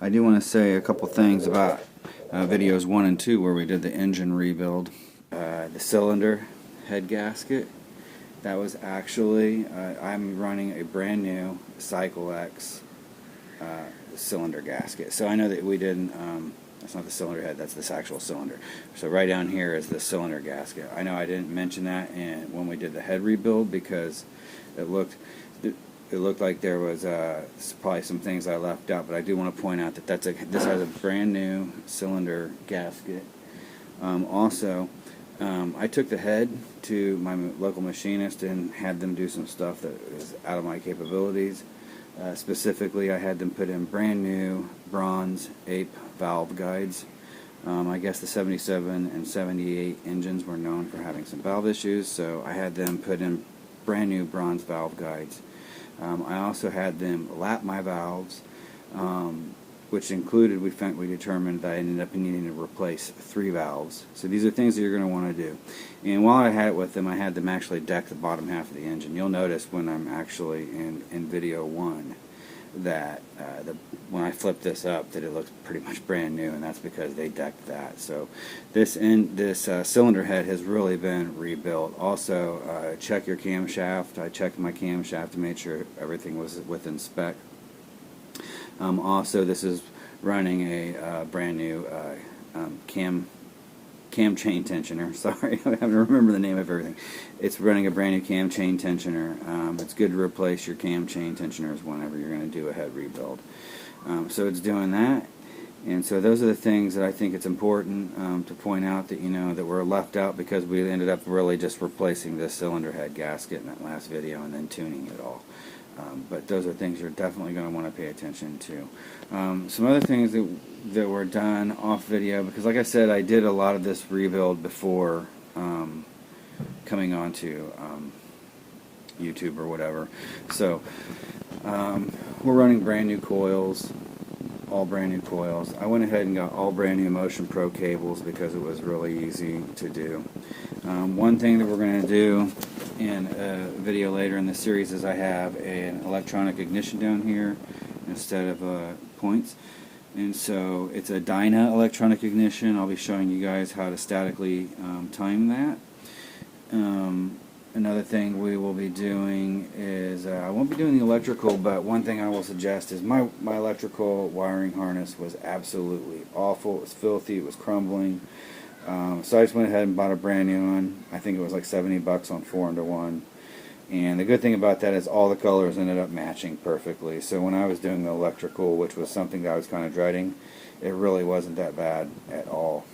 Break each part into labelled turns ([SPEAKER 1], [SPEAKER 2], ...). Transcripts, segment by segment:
[SPEAKER 1] I do want to say a couple things about videos 1 and 2 where we did the engine rebuild. The cylinder head gasket, that was actually, I'm running a brand new Cycle X cylinder gasket. So I know that we didn't, that's not the cylinder head, that's this actual cylinder. So right down here is the cylinder gasket. I know I didn't mention that when we did the head rebuild because it looked like there was probably some things I left out, but I do want to point out that this has a brand new cylinder gasket. Also, I took the head to my local machinist and had them do some stuff that is out of my capabilities. Specifically, I had them put in brand new bronze ape valve guides. I guess the 77 and 78 engines were known for having some valve issues, so I had them put in brand new bronze valve guides. I also had them lap my valves, which included, we determined that I ended up needing to replace 3 valves. So these are things that you're going to want to do. And while I had it with them, I had them actually deck the bottom half of the engine. You'll notice when I'm actually in video 1 that when I flip this up that it looks pretty much brand new, and that's because they decked that. So this cylinder head has really been rebuilt. Also, check your camshaft. I checked my camshaft to make sure everything was within spec. Also, this is running a brand new cam chain tensioner. Sorry, I have to remember the name of everything. It's running a brand new cam chain tensioner. It's good to replace your cam chain tensioners whenever you're going to do a head rebuild. So it's doing that, and so those are the things that I think it's important to point out that that were left out because we ended up really just replacing the cylinder head gasket in that last video and then tuning it all. But those are things you're definitely going to want to pay attention to. Some other things that were done off video, because like I said, I did a lot of this rebuild before coming onto YouTube or whatever. So we're running brand new coils, all brand new coils. I went ahead and got all brand new Motion Pro cables because it was really easy to do. One thing that we're going to do in a video later in the series is I have an electronic ignition down here instead of points, and so it's a Dyna electronic ignition. I'll be showing you guys how to statically time that. Another thing we will be doing is I won't be doing the electrical, but one thing I will suggest is my electrical wiring harness was absolutely awful. It was filthy, it was crumbling. So I just went ahead and bought a brand new one. I think it was like 70 bucks on 4-to-1. And the good thing about that is all the colors ended up matching perfectly. So when I was doing the electrical, which was something that I was kind of dreading, it really wasn't that bad at all.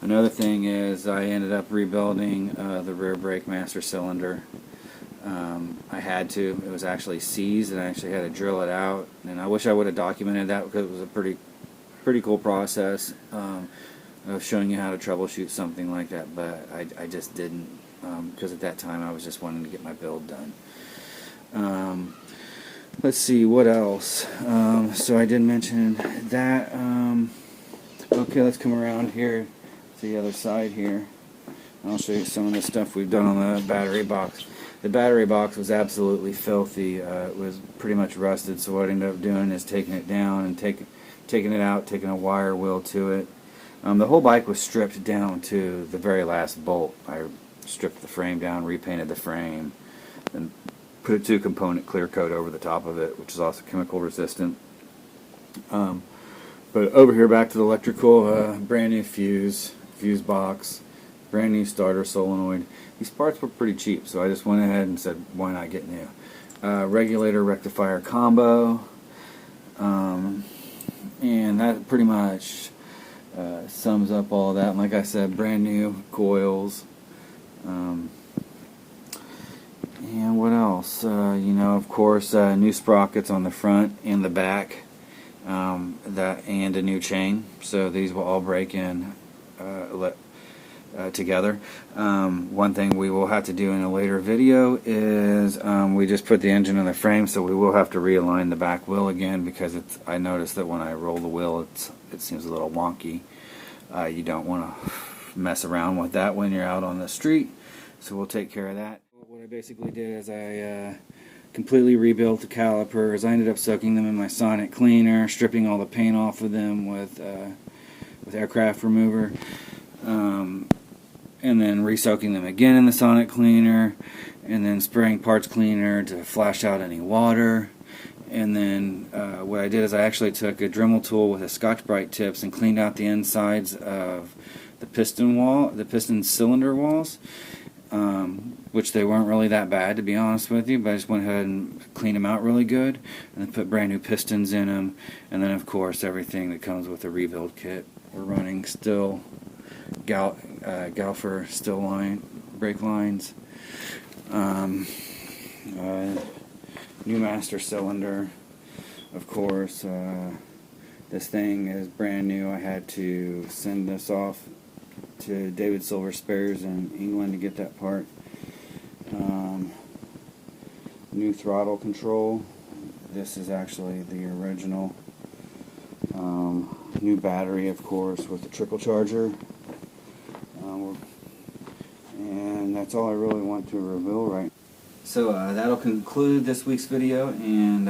[SPEAKER 1] Another thing is I ended up rebuilding the rear brake master cylinder. I had to. It was actually seized, and I actually had to drill it out. And I wish I would have documented that because it was a pretty cool process. Of showing you how to troubleshoot something like that, but I just didn't because at that time I was just wanting to get my build done. Let's see what else. So I did mention that. Okay, let's come around here to the other side here. I'll show you some of the stuff we've done on the battery box. The battery box was absolutely filthy. It was pretty much rusted, so what I ended up doing is taking it down and taking it out, taking a wire wheel to it. The whole bike was stripped down to the very last bolt. I stripped the frame down, repainted the frame, and put a 2-component clear coat over the top of it, which is also chemical resistant. But over here, back to the electrical, brand new fuse box, brand new starter solenoid. These parts were pretty cheap, so I just went ahead and said, why not get new? Regulator rectifier combo, and that pretty much sums up all of that. And like I said, brand new coils. And what else? Of course, new sprockets on the front and the back. And a new chain. So these will all break in together. One thing we will have to do in a later video is we just put the engine in the frame, so we will have to realign the back wheel again because I noticed that when I roll the wheel it seems a little wonky. You don't want to mess around with that when you're out on the street, so we'll take care of that. What I basically did is I completely rebuilt the calipers. I ended up soaking them in my sonic cleaner, stripping all the paint off of them with aircraft remover, and then re-soaking them again in the sonic cleaner, and then spraying parts cleaner to flash out any water. And then what I did is I actually took a Dremel tool with a Scotch-Brite tips and cleaned out the insides of the piston cylinder walls, which they weren't really that bad, to be honest with you, but I just went ahead and cleaned them out really good, and then put brand new pistons in them, and then of course everything that comes with the rebuild kit. We're running still Galfer still line brake lines, new master cylinder, of course. This thing is brand new. I had to send this off to David Silver Spares in England to get that part. New throttle control. This is actually the original. New battery, of course, with the trickle charger. And that's all I really want to reveal right now. So that'll conclude this week's video, and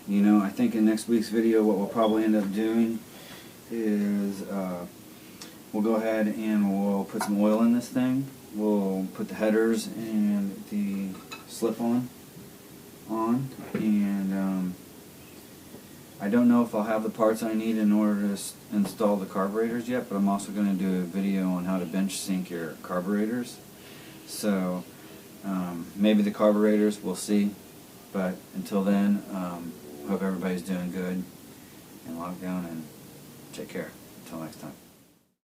[SPEAKER 1] you know, I think in next week's video what we'll probably end up doing is we'll go ahead and we'll put some oil in this thing. We'll put the headers and the slip-on on, and I don't know if I'll have the parts I need in order to install the carburetors yet, but I'm also going to do a video on how to bench sync your carburetors. So maybe the carburetors, we'll see, but until then, hope everybody's doing good in lockdown, and take care. Until next time.